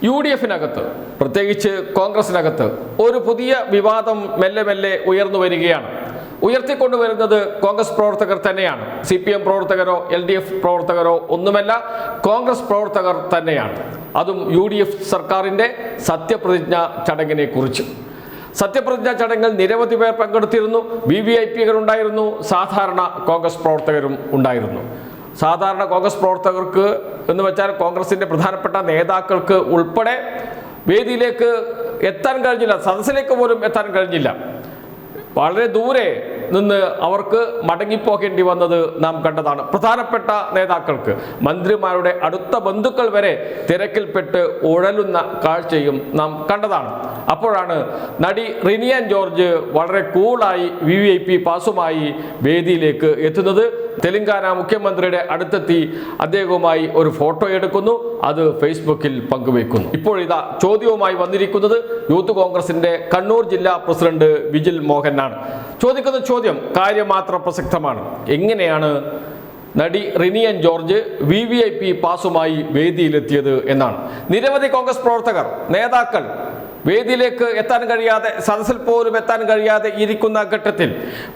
UDF-നകത്ത് പ്രത്യേകിച്ച് കോൺഗ്രസിനകത്ത് ഒരു പുതിയ വിവാദം മെല്ലെ മെല്ലെ ഉയർന്നു വരികയാണ്. ഉയർത്തിക്കൊണ്ടുവരുന്നത് കോൺഗ്രസ് പ്രവർത്തകർ തന്നെയാണ്. CPM പ്രവർത്തകരോ LDF പ്രവർത്തകരോ ഒന്നുമല്ല, കോൺഗ്രസ് പ്രവർത്തകർ തന്നെയാണ്. അതും UDF സർക്കാരിൻ്റെ സത്യപ്രതിജ്ഞ ചടങ്ങിനെ കുറിച്ച്. സത്യപ്രതിജ്ഞാ ചടങ്ങിൽ നിരവധി പേർ പങ്കെടുത്തിരുന്നു. VVIPകൾ ഉണ്ടായിരുന്നു, സാധാരണ കോൺഗ്രസ് പ്രവർത്തകരും ഉണ്ടായിരുന്നു. സാധാരണ കോൺഗ്രസ് പ്രവർത്തകർക്ക് എന്ന് വെച്ചാൽ കോൺഗ്രസിൻ്റെ പ്രധാനപ്പെട്ട നേതാക്കൾക്ക് ഉൾപ്പെടെ വേദിയിലേക്ക് എത്താൻ കഴിഞ്ഞില്ല, സദസ്സിലേക്ക് പോലും എത്താൻ കഴിഞ്ഞില്ല. വളരെ ദൂരെ നിന്ന് അവർക്ക് മടങ്ങിപ്പോകേണ്ടി വന്നത് നാം കണ്ടതാണ്. പ്രധാനപ്പെട്ട നേതാക്കൾക്ക്, മന്ത്രിമാരുടെ അടുത്ത ബന്ധുക്കൾ വരെ തിരക്കിൽപ്പെട്ട് ഉഴലുന്ന കാഴ്ചയും നാം കണ്ടതാണ്. അപ്പോഴാണ് നടി റിനി ആൻ ജോർജ് വളരെ കൂളായി VVIP പാസുമായി വേദിയിലേക്ക് എത്തുന്നത്. തെലങ്കാന മുഖ്യമന്ത്രിയുടെ അടുത്തെത്തി അദ്ദേഹവുമായി ഒരു ഫോട്ടോ എടുക്കുന്നു, അത് ഫേസ്ബുക്കിൽ പങ്കുവെക്കുന്നു. ഇപ്പോഴിതാ ചോദ്യവുമായി വന്നിരിക്കുന്നത് യൂത്ത് കോൺഗ്രസിന്റെ കണ്ണൂർ ജില്ലാ പ്രസിഡന്റ് വിജിൽ മോഹനാണ്. ചോദിക്കുന്ന ചോദ്യം കാര്യമാത്ര പ്രസക്തമാണ്. എങ്ങനെയാണ് നടി റിനി ആൻ ജോർജ് VVIP പാസുമായി വേദിയിലെത്തിയത് എന്നാണ്. നിരവധി കോൺഗ്രസ് പ്രവർത്തകർ, നേതാക്കൾ വേദിയിലേക്ക് എത്താൻ കഴിയാതെ, സദസ്സിൽ പോലും എത്താൻ കഴിയാതെ ഇരിക്കുന്ന ഘട്ടത്തിൽ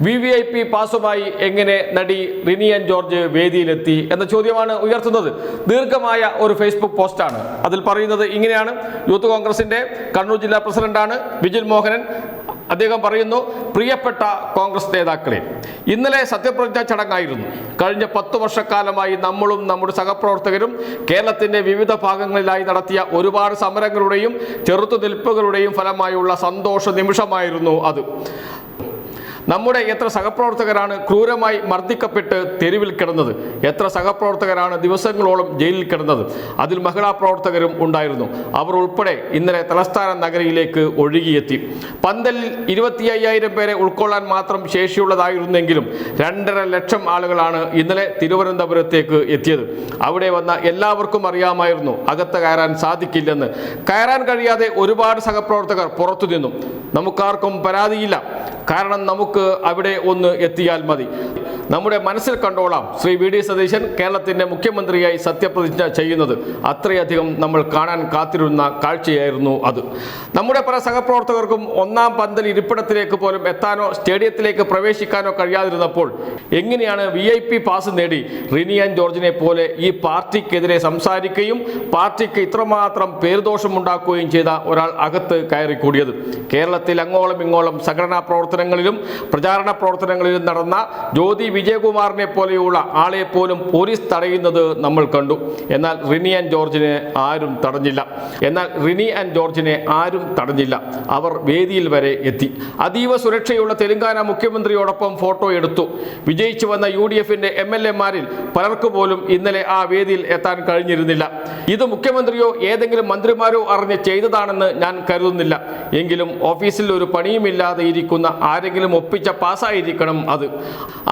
VVIP പാസുമായി എങ്ങനെ നടി റിനി ആൻ ജോർജ് വേദിയിലെത്തി എന്ന ചോദ്യമാണ് ഉയർത്തുന്നത്. ദീർഘമായ ഒരു ഫേസ്ബുക്ക് പോസ്റ്റാണ്. അതിൽ പറയുന്നത് ഇങ്ങനെയാണ്. യൂത്ത് കോൺഗ്രസിന്റെ കണ്ണൂർ ജില്ലാ പ്രസിഡന്റാണ് വിജിൽ മോഹനൻ. അദ്ദേഹം പറയുന്നു, പ്രിയപ്പെട്ട കോൺഗ്രസ് നേതാക്കളെ, ഇന്നലെ സത്യപ്രതിജ്ഞാ ചടങ്ങായിരുന്നു. കഴിഞ്ഞ 10 വർഷക്കാലമായി നമ്മളും നമ്മുടെ സഹപ്രവർത്തകരും കേരളത്തിന്റെ വിവിധ ഭാഗങ്ങളിലായി നടത്തിയ ഒരുപാട് സമരങ്ങളുടെയും ചെറുത്തുനിൽപ്പുകളുടെയും ഫലമായുള്ള സന്തോഷ നിമിഷമായിരുന്നു അത്. നമ്മുടെ എത്ര സഹപ്രവർത്തകരാണ് ക്രൂരമായി മർദ്ദിക്കപ്പെട്ട് തെരുവിൽ കിടന്നത്, എത്ര സഹപ്രവർത്തകരാണ് ദിവസങ്ങളോളം ജയിലിൽ കിടന്നത്. അതിൽ മഹിളാ പ്രവർത്തകരും ഉണ്ടായിരുന്നു. അവർ ഉൾപ്പെടെ ഇന്നലെ തലസ്ഥാന നഗരിയിലേക്ക് ഒഴുകിയെത്തി. പന്തലിൽ 25,000 പേരെ ഉൾക്കൊള്ളാൻ മാത്രം ശേഷിയുള്ളതായിരുന്നെങ്കിലും 2.5 ലക്ഷം ആളുകളാണ് ഇന്നലെ തിരുവനന്തപുരത്തേക്ക് എത്തിയത്. അവിടെ വന്ന എല്ലാവർക്കും അറിയാമായിരുന്നു അകത്ത് കയറാൻ സാധിക്കില്ലെന്ന്. കയറാൻ കഴിയാതെ ഒരുപാട് സഹപ്രവർത്തകർ പുറത്തു നിന്നു. നമുക്കാർക്കും പരാതിയില്ല, കാരണം നമുക്ക് അവിടെ ഒന്ന് എത്തിയാൽ മതി. നമ്മുടെ മനസ്സിൽ കണ്ടോളാം ശ്രീ VD സതീശൻ കേരളത്തിൻ്റെ മുഖ്യമന്ത്രിയായി സത്യപ്രതിജ്ഞ ചെയ്യുന്നത്. അത്രയധികം നമ്മൾ കാണാൻ കാത്തിരുന്ന കാഴ്ചയായിരുന്നു അത്. നമ്മുടെ പല സഹപ്രവർത്തകർക്കും ഒന്നാം പന്തൽ ഇരിപ്പിടത്തിലേക്ക് പോലും എത്താനോ സ്റ്റേഡിയത്തിലേക്ക് പ്രവേശിക്കാനോ കഴിയാതിരുന്നപ്പോൾ എങ്ങനെയാണ് VIP പാസ് നേടി റിനി ആൻ ജോർജിനെ പോലെ ഈ പാർട്ടിക്കെതിരെ സംസാരിക്കുകയും പാർട്ടിക്ക് ഇത്രമാത്രം പേരുദോഷമുണ്ടാക്കുകയും ചെയ്ത ഒരാൾ അകത്ത് കയറിക്കൂടിയത്? കേരളത്തിൽ അങ്ങോളം ഇങ്ങോളം സംഘടനാ പ്രവർത്തനങ്ങളിലും പ്രചാരണ പ്രവർത്തനങ്ങളിലും നടന്ന ജ്യോതി വിജയകുമാറിനെ പോലെയുള്ള ആളെ പോലും പോലീസ് തടയുന്നത് നമ്മൾ കണ്ടു. എന്നാൽ റിനി ആൻ ജോർജിനെ ആരും തടഞ്ഞില്ല. അവർ വേദിയിൽ വരെ എത്തി. അതീവ സുരക്ഷയുള്ള തെലങ്കാന മുഖ്യമന്ത്രിയോടൊപ്പം ഫോട്ടോ എടുത്തു. വിജയിച്ചു വന്ന UDF-ന്റെ MLA-മാരിൽ പലർക്ക് പോലും ഇന്നലെ ആ വേദിയിൽ എത്താൻ കഴിഞ്ഞിരുന്നില്ല. ഇത് മുഖ്യമന്ത്രിയോ ഏതെങ്കിലും മന്ത്രിമാരോ അറിഞ്ഞ് ചെയ്തതാണെന്ന് ഞാൻ കരുതുന്നില്ല. എങ്കിലും ഓഫീസിൽ ഒരു പണിയുമില്ലാതെ ഇരിക്കുന്ന ആരെങ്കിലും ഒപ്പിച്ച പാസ്സായിരിക്കണം അത്.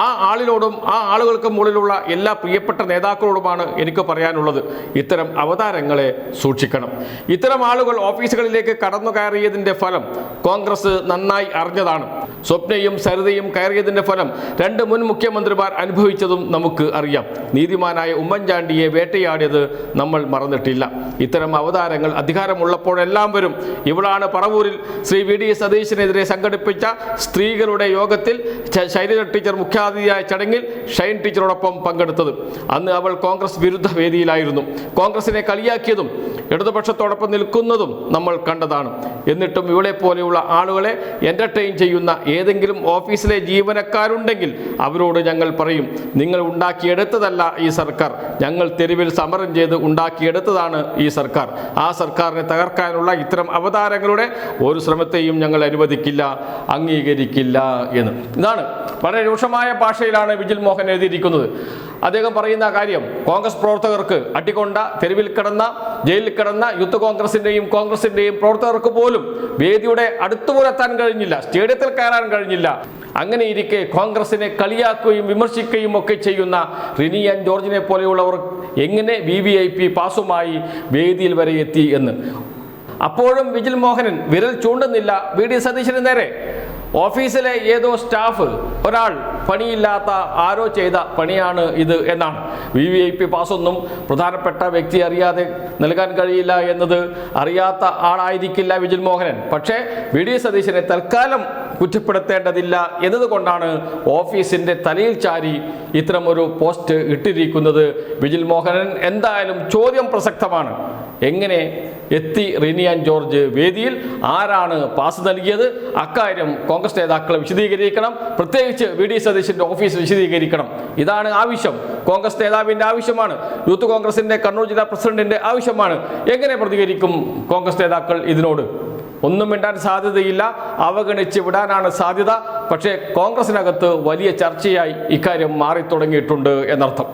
ആ ആളിനോടും ആ ആളുകൾക്ക് മുകളിലുള്ള എല്ലാ പ്രിയപ്പെട്ട നേതാക്കളോടുമാണ് എനിക്ക് പറയാനുള്ളത്. ഇത്തരം അവതാരങ്ങളെ സൂക്ഷിക്കണം. ഇത്തരം ആളുകൾ ഓഫീസുകളിലേക്ക് കടന്നു കയറിയതിൻ്റെ ഫലം കോൺഗ്രസ് നന്നായി അറിഞ്ഞതാണ്. സ്വപ്നയും സരിതയും കയറിയതിൻ്റെ ഫലം 2 മുൻ മുഖ്യമന്ത്രിമാർ അനുഭവിച്ചതും നമുക്ക് അറിയാം. നീതിമാനായ ഉമ്മൻചാണ്ടിയെ വേട്ടയാടിയത് നമ്മൾ മറന്നിട്ടില്ല. ഇത്തരം അവതാരങ്ങൾ അധികാരമുള്ളപ്പോഴെല്ലാം വരും. ഇവളാണ് പറവൂരിൽ ശ്രീ VD സതീശനെതിരെ സംഘടിപ്പിച്ച സ്ത്രീകളുടെ യോഗത്തിൽ ശൈലജ ടീച്ചർ മുഖ്യാതിഥിയായ ചടങ്ങിൽ ഷൈൻ ടീച്ചറോടൊപ്പം പങ്കെടുത്തത്. അന്ന് അവൾ കോൺഗ്രസ് വിരുദ്ധ വേദിയിലായിരുന്നു. കോൺഗ്രസിനെ കളിയാക്കിയതും ഇടതുപക്ഷത്തോടൊപ്പം നിൽക്കുന്നതും നമ്മൾ കണ്ടതാണ്. എന്നിട്ടും ഇവളെ പോലെയുള്ള ആളുകളെ എൻ്റർടൈൻ ചെയ്യുന്ന ഏതെങ്കിലും ഓഫീസിലെ ജീവനക്കാരുണ്ടെങ്കിൽ അവരോട് ഞങ്ങൾ പറയും, നിങ്ങൾ ഉണ്ടാക്കിയെടുത്തതല്ല ഈ സർക്കാർ, ഞങ്ങൾ തെരുവിൽ സമരം ചെയ്ത് ഉണ്ടാക്കിയെടുത്തതാണ് ഈ സർക്കാർ. ആ സർക്കാരിനെ തകർക്കാനുള്ള ഇത്തരം അവതാരങ്ങളുടെ ഒരു ശ്രമത്തെയും ഞങ്ങൾ അനുവദിക്കില്ല, അംഗീകരിക്കില്ല എന്ന്. ഇതാണ് വളരെ രൂക്ഷമായ ഭാഷയിലാണ് വിജിൽ മോഹൻ എഴുതിയിരിക്കുന്നത്. അദ്ദേഹം പറയുന്ന കാര്യം കോൺഗ്രസ് പ്രവർത്തകർക്ക് അട്ടിക്കൊണ്ട, തെരുവിൽ കിടന്ന, ജയിലിൽ കിടന്ന യൂത്ത് കോൺഗ്രസിൻ്റെയും പ്രവർത്തകർക്ക് പോലും വേദിയുടെ അടുത്തുപോലെത്താൻ കഴിഞ്ഞില്ല, സ്റ്റേഡിയത്തിൽ കയറാൻ കഴിഞ്ഞില്ല. അങ്ങനെ ഇരിക്കെ കോൺഗ്രസിനെ കളിയാക്കുകയും വിമർശിക്കുകയും ഒക്കെ ചെയ്യുന്ന റിനി ആൻ ജോർജിനെ പോലെയുള്ളവർ എങ്ങനെ VVIP പാസുമായി വേദിയിൽ വരെ എത്തി എന്ന്. അപ്പോഴും വിജിൽ മോഹനൻ വിരൽ ചൂണ്ടുന്നില്ല VD സതീശന് നേരെ. ഓഫീസിലെ ഏതോ സ്റ്റാഫ് ഒരാൾ പണിയില്ലാത്ത ആരോ ചെയ്ത പണിയാണ് ഇത് എന്നാണ്. VVIP പാസ്സൊന്നും പ്രധാനപ്പെട്ട വ്യക്തി അറിയാതെ നൽകാൻ കഴിയില്ല എന്നത് അറിയാത്ത ആളായിരിക്കില്ല വിജിൽ മോഹനൻ. പക്ഷേ VD സതീശനെ തൽക്കാലം കുറ്റപ്പെടുത്തേണ്ടതില്ല എന്നതുകൊണ്ടാണ് ഓഫീസിൻ്റെ തലയിൽ ചാരി ഇത്തരം ഒരു പോസ്റ്റ് ഇട്ടിരിക്കുന്നത് വിജിൽ മോഹനൻ. എന്തായാലും ചോദ്യം പ്രസക്തമാണ്. എങ്ങനെ എത്തി റിനി ആൻഡ് ജോർജ് വേദിയിൽ? ആരാണ് പാസ് നൽകിയത്? അക്കാര്യം കോൺഗ്രസ് നേതാക്കൾ വിശദീകരിക്കണം. പ്രത്യേകിച്ച് VD സതീശന്റെ ഓഫീസ് വിശദീകരിക്കണം. ഇതാണ് ആവശ്യം. കോൺഗ്രസ് നേതാവിൻ്റെ ആവശ്യമാണ്. യൂത്ത് കോൺഗ്രസിന്റെ കണ്ണൂർ ജില്ലാ പ്രസിഡന്റിന്റെ ആവശ്യമാണ്. എങ്ങനെ പ്രതികരിക്കും കോൺഗ്രസ് നേതാക്കൾ ഇതിനോട്? ഒന്നും മിണ്ടാൻ സാധ്യതയില്ല, അവഗണിച്ച് വിടാനാണ് സാധ്യത. പക്ഷേ കോൺഗ്രസിനകത്ത് വലിയ ചർച്ചയായി ഇക്കാര്യം മാറി തുടങ്ങിയിട്ടുണ്ട് എന്നർത്ഥം.